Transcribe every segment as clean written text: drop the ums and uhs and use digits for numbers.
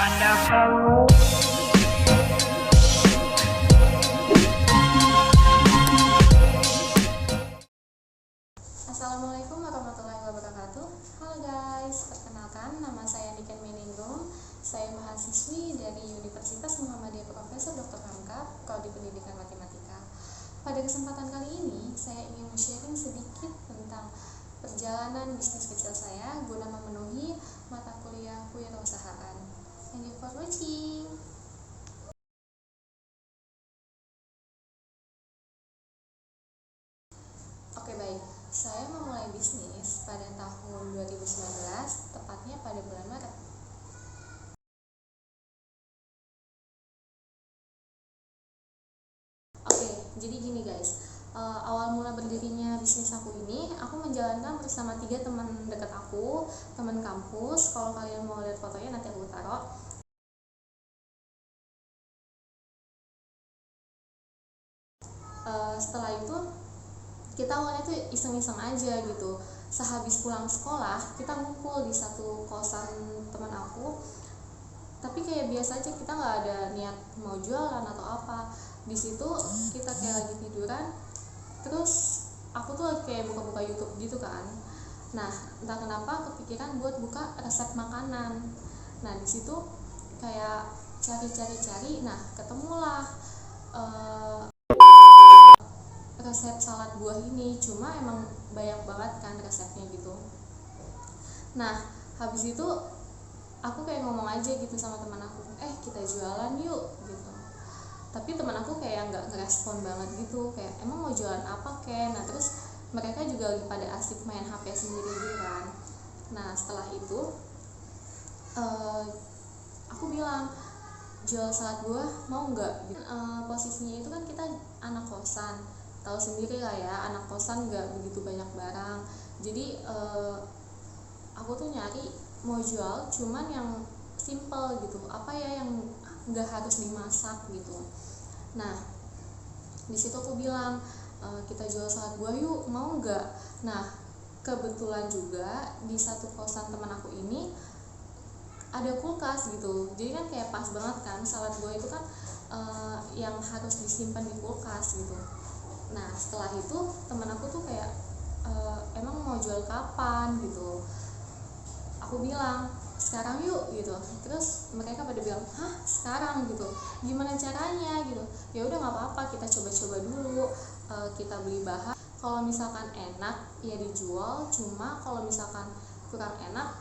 Assalamualaikum warahmatullahi wabarakatuh. Halo guys, perkenalkan nama saya Niken Meningrum. Saya mahasiswi dari Universitas Muhammadiyah Profesor Dr. Hamka, Prodi Pendidikan Matematika. Pada kesempatan kali ini, saya ingin sharing sedikit tentang perjalanan bisnis kecil saya guna memenuhi mata kuliah kewirausahaan. Thank you for watching. Oke baik, saya memulai bisnis pada tahun 2019, tepatnya pada bulan Maret. Oke, jadi gini guys, awal mula berdirinya bisnis aku ini, aku menjalankan bersama 3 teman dekat aku, teman kampus. Kalau kalian mau lihat fotonya nanti aku taruh. Setelah itu kita awalnya tuh iseng-iseng aja gitu. Sehabis pulang sekolah, kita ngumpul di satu kosan teman aku. Tapi kayak biasa aja, kita nggak ada niat mau jualan atau apa. Di situ kita kayak lagi tiduran, terus aku tuh kayak buka-buka YouTube gitu kan. Nah, entah kenapa kepikiran buat buka resep makanan. Nah, di situ kayak cari-cari, nah ketemulah resep salad buah ini. Cuma emang banyak banget kan resepnya gitu. Nah, habis itu aku kayak ngomong aja gitu sama teman aku, kita jualan yuk gitu. Tapi teman aku kayak nggak ngerespon banget gitu, kayak emang mau jualan apa Ken. Nah, terus mereka juga lagi pada asik main HP sendiri gitu kan. Nah, setelah itu aku bilang, jual salad buah mau nggak gitu. Posisinya itu kan kita anak kosan, tahu sendiri lah ya, anak kosan nggak begitu banyak barang. Jadi aku tuh nyari mau jual cuman yang simple gitu, apa ya yang nggak harus dimasak gitu. Nah, di situ aku bilang, kita jual salad buah yuk, mau nggak. Nah, kebetulan juga di satu kosan teman aku ini ada kulkas gitu, jadi kan kayak pas banget kan, salad buah itu kan yang harus disimpan di kulkas gitu. Nah, setelah itu teman aku tuh kayak emang mau jual kapan gitu. Aku bilang sekarang yuk gitu. Terus mereka pada bilang, hah sekarang gitu, gimana caranya gitu. Ya udah nggak apa-apa, kita coba-coba dulu. Kita beli bahan, kalau misalkan enak ya dijual, cuma kalau misalkan kurang enak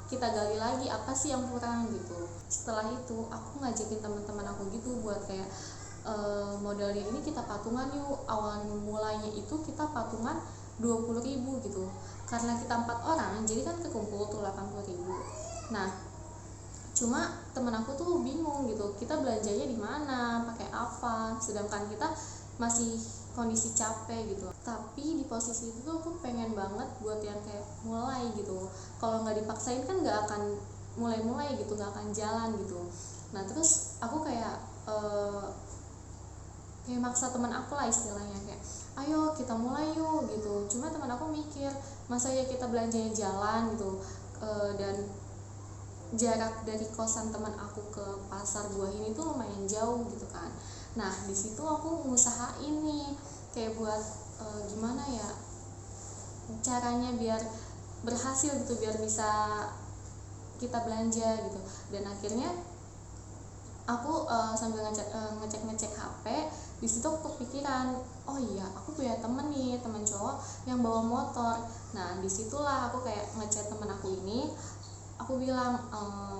kita gali lagi apa sih yang kurang gitu. Setelah itu aku ngajakin teman-teman aku gitu buat kayak modalnya ini kita patungan yuk. Awal mulanya itu kita patungan 20.000 gitu, karena kita 4 orang jadi kan kekumpul tuh 80.000. Nah, cuma temen aku tuh bingung gitu, kita belanjanya di mana, pakai apa, sedangkan kita masih kondisi capek gitu. Tapi di posisi itu tuh aku pengen banget buat yang kayak mulai gitu. Kalau nggak dipaksain kan nggak akan mulai gitu, nggak akan jalan gitu. Nah, terus aku kayak kayak maksa teman aku lah istilahnya, kayak ayo kita mulai yuk gitu. Cuma teman aku mikir, masa ya kita belanjanya jalan gitu, dan jarak dari kosan teman aku ke pasar buah ini tuh lumayan jauh gitu kan. Nah, di situ aku ngusahain nih kayak buat gimana ya caranya biar berhasil gitu, biar bisa kita belanja gitu. Dan akhirnya aku sambil ngecek HP, di situ aku kepikiran, oh iya aku punya temen nih, temen cowok yang bawa motor. Nah, disitulah aku kayak ngechat temen aku ini, aku bilang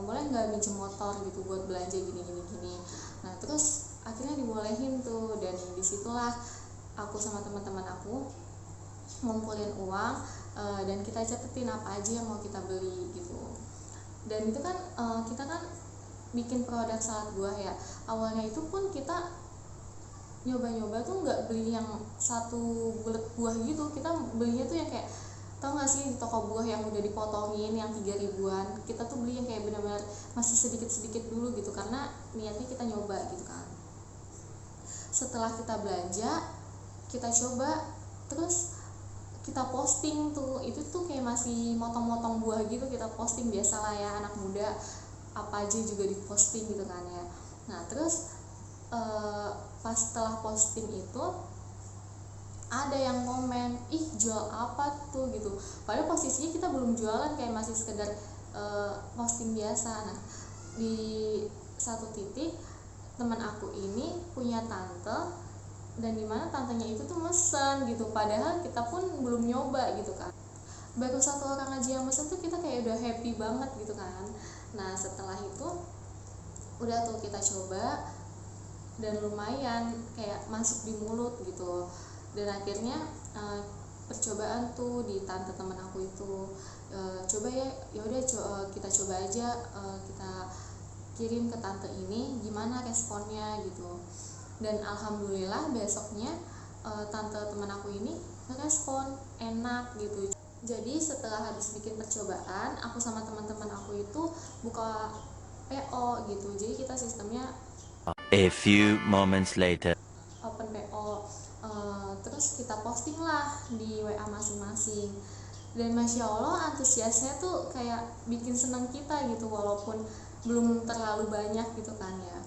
boleh nggak minjem motor gitu buat belanja gini. Nah, terus akhirnya dibolehin tuh, dan disitulah aku sama teman-teman aku ngumpulin uang, dan kita catetin apa aja yang mau kita beli gitu. Dan itu kan kita kan bikin produk salad buah ya. Awalnya itu pun kita nyoba-nyoba tuh nggak beli yang satu bulet buah gitu, kita belinya tuh yang kayak, tau gak sih di toko buah yang udah dipotongin yang 3 ribuan, kita tuh beli yang kayak benar-benar masih sedikit-sedikit dulu gitu, karena niatnya kita nyoba gitu kan. Setelah kita belanja, kita coba, terus kita posting tuh, itu tuh kayak masih motong-motong buah gitu, kita posting biasalah ya anak muda. apa aja juga diposting gitu kan ya. Nah terus pas setelah posting itu ada yang komen, ih jual apa tuh gitu, padahal posisinya kita belum jualan, kayak masih sekedar posting biasa. Nah di satu titik teman aku ini punya tante, dan dimana tantenya itu tuh mesen gitu, padahal kita pun belum nyoba gitu kan, baru satu orang aja yang mesen tuh kita kayak udah happy banget gitu kan. Nah setelah itu udah tuh kita coba, dan lumayan kayak masuk di mulut gitu, dan akhirnya percobaan tuh di tante teman aku itu, coba ya yaudah kita coba aja, kita kirim ke tante ini gimana responnya gitu. Dan alhamdulillah besoknya tante teman aku ini ngerespon enak gitu. Jadi setelah habis bikin percobaan, aku sama teman-teman aku itu buka PO gitu. Jadi kita sistemnya A few moments later. open PO, terus kita posting lah di WA masing-masing. Dan masya Allah antusiasnya tuh kayak bikin seneng kita gitu, walaupun belum terlalu banyak gitu kan ya.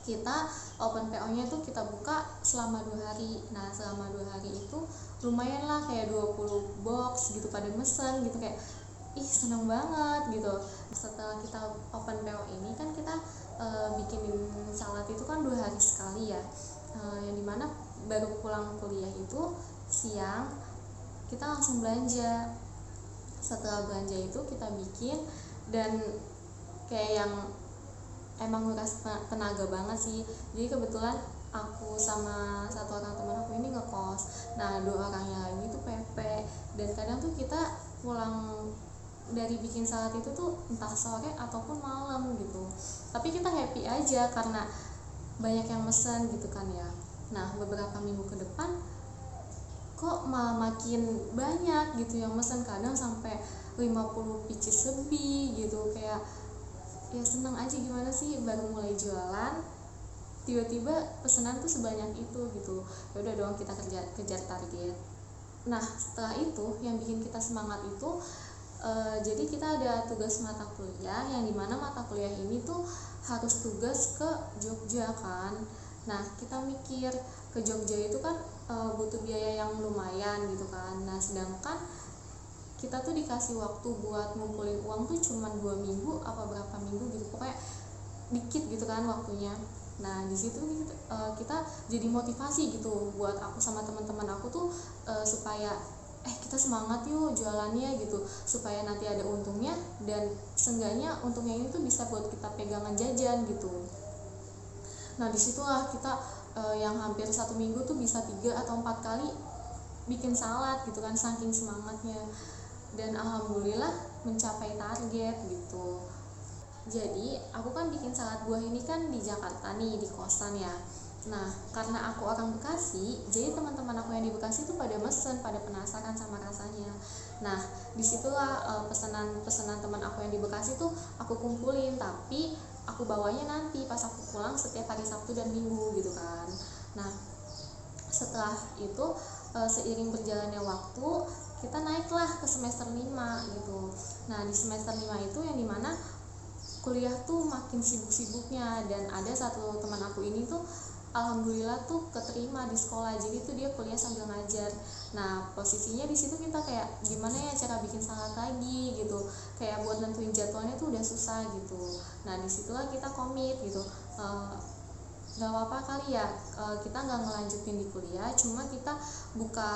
Kita open PO-nya tuh kita buka selama 2 hari. Nah selama 2 hari itu lumayan lah, kayak 20 box gitu pada mesen gitu, kayak ih seneng banget gitu. Setelah kita open PO ini kan kita bikinin salad itu kan 2 hari sekali ya, yang dimana baru pulang kuliah itu siang kita langsung belanja. Setelah belanja itu kita bikin, dan kayak yang emang nguras tenaga banget sih. Jadi kebetulan aku sama satu orang teman aku ini ngekos, nah 2 orangnya lagi tuh PP, dan kadang tuh kita pulang dari bikin salad itu tuh entah sore ataupun malam gitu, tapi kita happy aja karena banyak yang mesen gitu kan ya. Nah beberapa minggu ke depan kok malah makin banyak gitu yang mesen, kadang sampai 50 pieces lebih gitu. Kayak ya seneng aja, gimana sih baru mulai jualan tiba-tiba pesanan tuh sebanyak itu gitu. Ya udah dong kita kejar target. Nah setelah itu yang bikin kita semangat itu jadi kita ada tugas mata kuliah, yang dimana mata kuliah ini tuh harus tugas ke Jogja kan. Nah kita mikir ke Jogja itu kan butuh biaya yang lumayan gitu kan. Nah sedangkan kita tuh dikasih waktu buat ngumpulin uang tuh cuma 2 minggu apa berapa minggu gitu, pokoknya dikit gitu kan waktunya. Nah di situ kita jadi motivasi gitu buat aku sama teman-teman aku tuh supaya kita semangat yuk jualannya gitu, supaya nanti ada untungnya, dan seenggaknya untungnya ini tuh bisa buat kita pegangan jajan gitu. Nah disitulah kita yang hampir 1 minggu tuh bisa 3 atau 4 kali bikin salad gitu kan, saking semangatnya. Dan alhamdulillah mencapai target gitu. Jadi aku kan bikin salad buah ini kan di Jakarta nih, di kosan ya. Nah karena aku orang Bekasi, jadi teman-teman aku yang di Bekasi tuh pada mesen, pada penasaran sama rasanya. Nah disitulah pesanan teman aku yang di Bekasi tuh aku kumpulin, tapi aku bawanya nanti pas aku pulang setiap hari Sabtu dan Minggu gitu kan. Nah setelah itu seiring berjalannya waktu kita naiklah ke semester 5 gitu. Nah di semester 5 itu yang dimana kuliah tuh makin sibuk-sibuknya, dan ada satu teman aku ini tuh alhamdulillah tuh keterima di sekolah, jadi tuh dia kuliah sambil ngajar. Nah posisinya di situ kita kayak gimana ya cara bikin salad lagi gitu, kayak buat nentuin jadwalnya tuh udah susah gitu. Nah disitulah kita komit gitu, nggak apa-apa kali ya kita nggak ngelanjutin di kuliah, cuma kita buka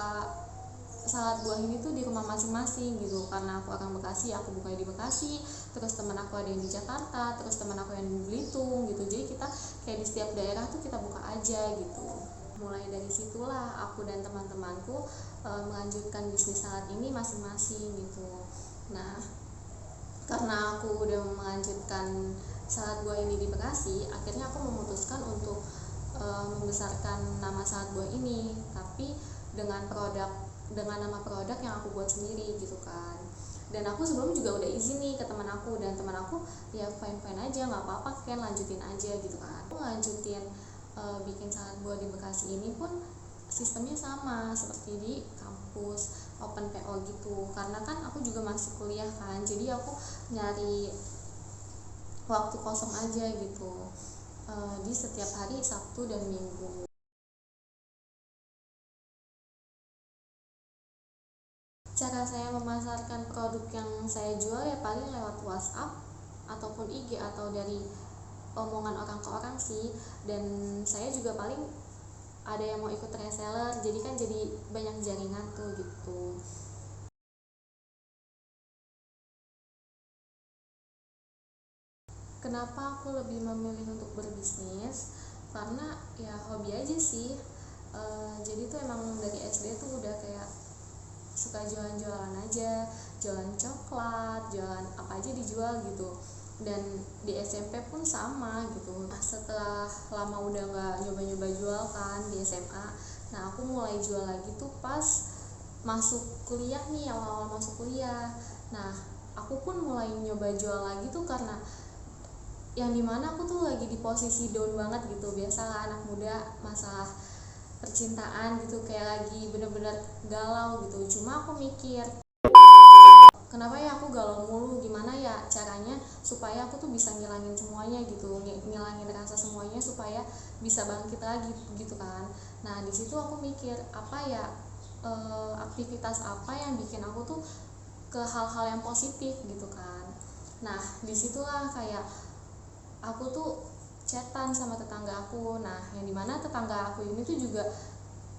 salad buah ini tuh di rumah masing-masing gitu. Karena aku orang Bekasi, aku buka di Bekasi, terus teman aku ada yang di Jakarta, terus teman aku yang di Belitung gitu. Jadi kita kayak di setiap daerah tuh kita buka aja gitu. Mulai dari situlah aku dan teman-temanku melanjutkan bisnis salad ini masing-masing gitu. Nah karena aku udah melanjutkan salad buah ini di Bekasi, akhirnya aku memutuskan untuk membesarkan nama salad buah ini, tapi dengan nama produk yang aku buat sendiri gitu kan. Dan aku sebelum juga udah izin nih ke teman aku, dan teman aku ya fine aja, nggak apa-apa kan, lanjutin aja gitu kan. Aku lanjutin bikin salad buah di Bekasi ini pun sistemnya sama seperti di kampus, open PO gitu. Karena kan aku juga masih kuliah kan, jadi aku nyari waktu kosong aja gitu, di setiap hari Sabtu dan Minggu. Cara saya memasarkan produk yang saya jual ya paling lewat WhatsApp ataupun IG atau dari omongan orang ke orang sih. Dan saya juga paling ada yang mau ikut reseller, jadi kan jadi banyak jaringan tuh gitu. Kenapa aku lebih memilih untuk berbisnis? Karena ya hobi aja sih. Jadi tuh emang dari SD tuh udah kayak suka jualan-jualan aja, jualan coklat, jualan apa aja dijual gitu. Dan di SMP pun sama gitu. Nah, setelah lama udah nggak nyoba-nyoba jual kan di SMA, nah aku mulai jual lagi tuh pas masuk kuliah nih, awal-awal masuk kuliah. Nah aku pun mulai nyoba jual lagi tuh karena yang dimana aku tuh lagi di posisi down banget gitu. Biasalah anak muda masalah percintaan gitu, kayak lagi bener-bener galau gitu. Cuma aku mikir, kenapa ya aku galau mulu, gimana ya caranya supaya aku tuh bisa ngilangin semuanya gitu, ngilangin rasa semuanya supaya bisa bangkit lagi gitu kan. Nah di situ aku mikir apa ya, aktivitas apa yang bikin aku tuh ke hal-hal yang positif gitu kan. Nah disitulah kayak aku tuh chatan sama tetangga aku. Nah yang dimana tetangga aku ini tuh juga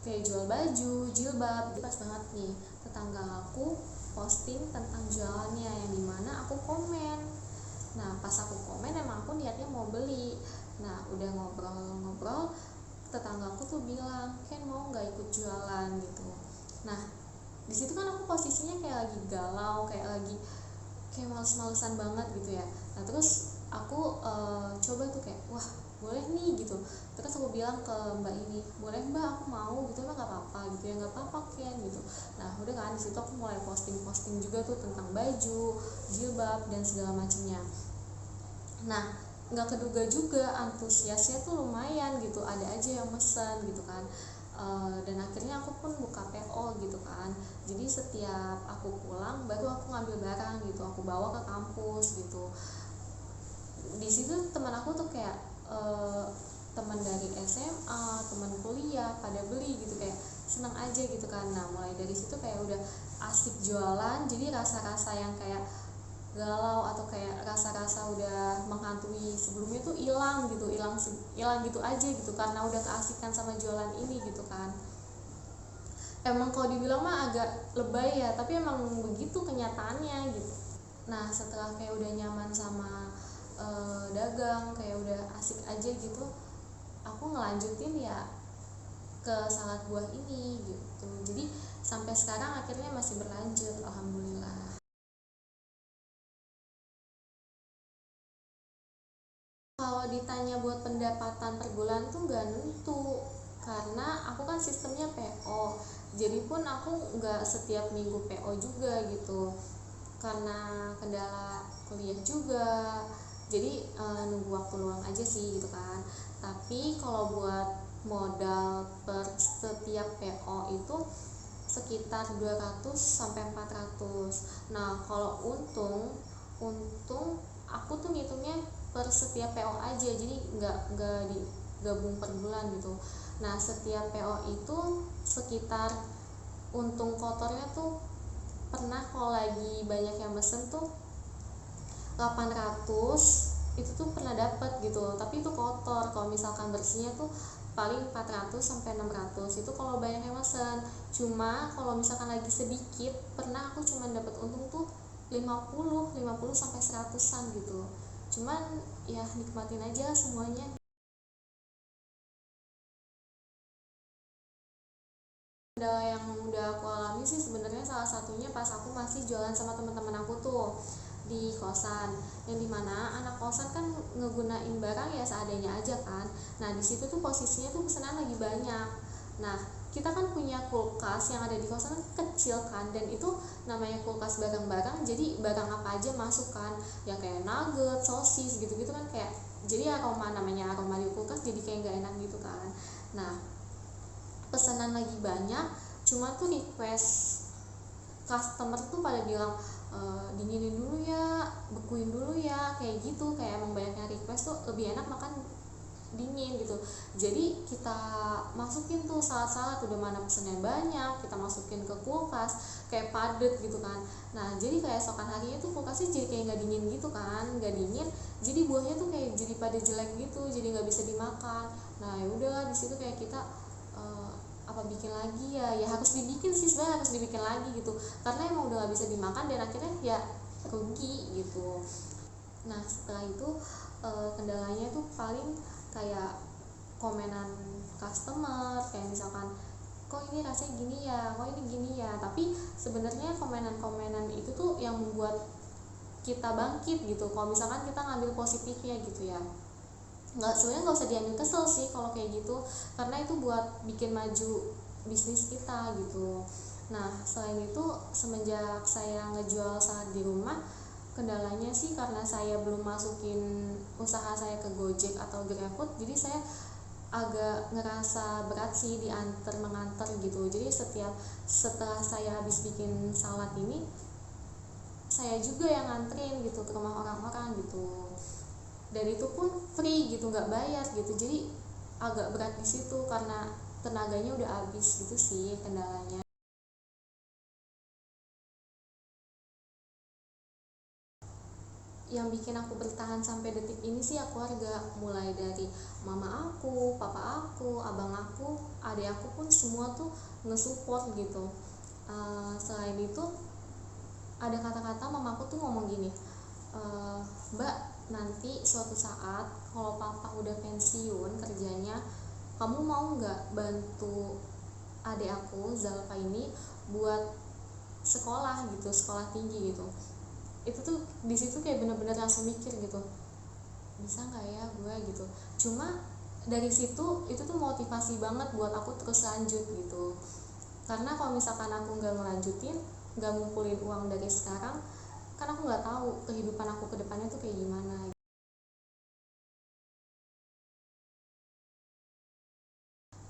kayak jual baju, jilbab. Pas banget nih tetangga aku posting tentang jualannya, yang dimana aku komen. Nah pas aku komen emang aku niatnya mau beli. Nah udah ngobrol-ngobrol, tetangga aku tuh bilang, Ken mau nggak ikut jualan gitu. Nah di situ kan aku posisinya kayak lagi galau, kayak males-malesan banget gitu ya. Nah terus aku coba tuh kayak, wah boleh nih gitu. Terus aku bilang ke mbak ini, boleh mbak aku mau gitu, emang nggak apa-apa gitu ya, nggak apa-apa Ken gitu. Nah udah kan di situ aku mulai posting juga tuh tentang baju, jilbab dan segala macamnya. Nah nggak keduga juga antusiasnya tuh lumayan gitu, ada aja yang mesen gitu kan. Dan akhirnya aku pun buka PO gitu kan. Jadi setiap aku pulang baru aku ngambil barang gitu, aku bawa ke kampus gitu. Di situ teman aku tuh kayak teman dari SMA, teman kuliah pada beli gitu, kayak senang aja gitu kan. Nah mulai dari situ kayak udah asik jualan, jadi rasa-rasa yang kayak galau atau kayak rasa-rasa udah menghantui sebelumnya tuh hilang gitu aja gitu, karena udah keasikan sama jualan ini gitu kan. Emang kalau dibilang mah agak lebay ya, tapi emang begitu kenyataannya gitu. Nah setelah kayak udah nyaman sama dagang, kayak udah asik aja gitu, aku ngelanjutin ya ke salad buah ini gitu. Jadi sampai sekarang akhirnya masih berlanjut, alhamdulillah. Kalau ditanya buat pendapatan per bulan tuh gak nentu, karena aku kan sistemnya PO, jadi pun aku nggak setiap minggu PO juga gitu, karena kendala kuliah juga. Jadi nunggu waktu luang aja sih gitu kan. Tapi kalau buat modal per setiap PO itu sekitar 200 sampai 400. Nah kalau untung aku tuh ngitungnya per setiap PO aja, jadi nggak digabung per bulan gitu. Nah setiap PO itu sekitar, untung kotornya tuh pernah kalau lagi banyak yang mesen tuh 800 itu tuh pernah dapat gitu, tapi itu kotor. Kalau misalkan bersihnya tuh paling 400 sampai 600 itu kalau banyak yang mesen. Cuma kalau misalkan lagi sedikit, pernah aku cuma dapat untung tuh 50 sampai 100-an gitu. Cuman ya nikmatin aja semuanya. Kendala yang udah aku alami sih sebenarnya salah satunya pas aku masih jualan sama teman-teman aku tuh di kosan, yang dimana anak kosan kan ngegunain barang ya seadanya aja kan. Nah di situ tuh posisinya tuh pesanan lagi banyak. Nah kita kan punya kulkas yang ada di kosan kecil kan, dan itu namanya kulkas barang-barang, jadi barang apa aja masuk kan, yang kayak nugget, sosis gitu-gitu kan, kayak jadi namanya aroma di kulkas jadi kayak gak enak gitu kan. Nah pesanan lagi banyak, cuma tuh request customer tuh pada bilang dinginin dulu ya, bekuin dulu ya, kayak gitu. Kayak emang banyaknya request tuh lebih enak makan dingin gitu. Jadi kita masukin tuh saat-saat udah mana pesennya banyak, kita masukin ke kulkas kayak padet gitu kan. Nah jadi kayak esokan harinya tuh kulkasnya jadi kayak nggak dingin gitu kan, nggak dingin, jadi buahnya tuh kayak jadi pada jelek gitu, jadi nggak bisa dimakan. Nah ya udah di situ kayak kita apa bikin lagi ya, ya harus dibikin sih sebenarnya, harus dibikin lagi gitu, karena emang udah nggak bisa dimakan dan akhirnya ya rugi gitu. Nah setelah itu kendalanya tuh paling kayak komenan customer, kayak misalkan kok ini rasanya gini ya, kok ini gini ya, tapi sebenarnya komenan-komenan itu tuh yang membuat kita bangkit gitu. Kalau misalkan kita ngambil positifnya gitu ya, sebenarnya nggak usah diambil kesel sih kalau kayak gitu, karena itu buat bikin maju bisnis kita gitu. Nah selain itu semenjak saya ngejual saat di rumah, kendalanya sih karena saya belum masukin usaha saya ke Gojek atau GrabFood, jadi saya agak ngerasa berat sih diantar mengantar gitu. Jadi setelah saya habis bikin salad ini, saya juga yang nganterin gitu ke rumah orang-orang gitu, dan itu pun free gitu, nggak bayar gitu. Jadi agak berat di situ karena tenaganya udah habis gitu sih kendalanya. Yang bikin aku bertahan sampai detik ini sih ya keluarga, mulai dari mama aku, papa aku, abang aku, adik aku pun semua tuh nge-support gitu. Selain itu ada kata-kata mamaku tuh ngomong gini, Mbak, nanti suatu saat kalau papa udah pensiun kerjanya, kamu mau nggak bantu adik aku Zalfa ini buat sekolah gitu, sekolah tinggi gitu. Itu tuh di situ kayak bener-bener langsung mikir gitu, bisa nggak ya gue gitu. Cuma dari situ itu tuh motivasi banget buat aku terus lanjut gitu, karena kalau misalkan aku nggak ngelanjutin, nggak ngumpulin uang dari sekarang, kan aku nggak tahu kehidupan aku ke depannya tuh kayak gimana.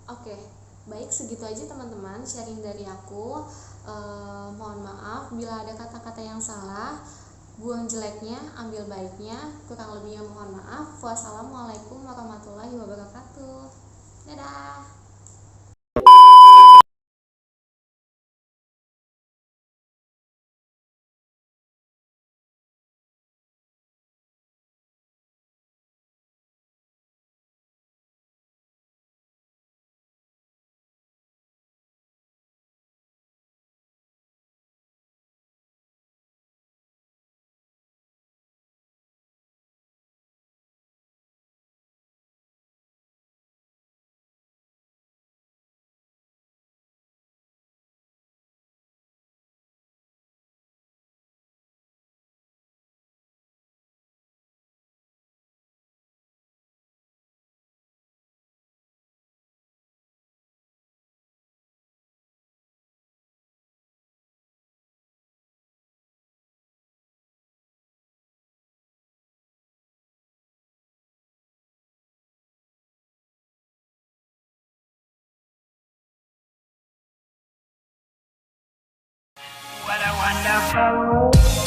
Oke, baik segitu aja teman-teman sharing dari aku. Mohon maaf bila ada kata-kata yang salah, buang jeleknya, ambil baiknya, kurang lebihnya mohon maaf. Wassalamualaikum warahmatullahi wabarakatuh. Dadah. What a wonderful world.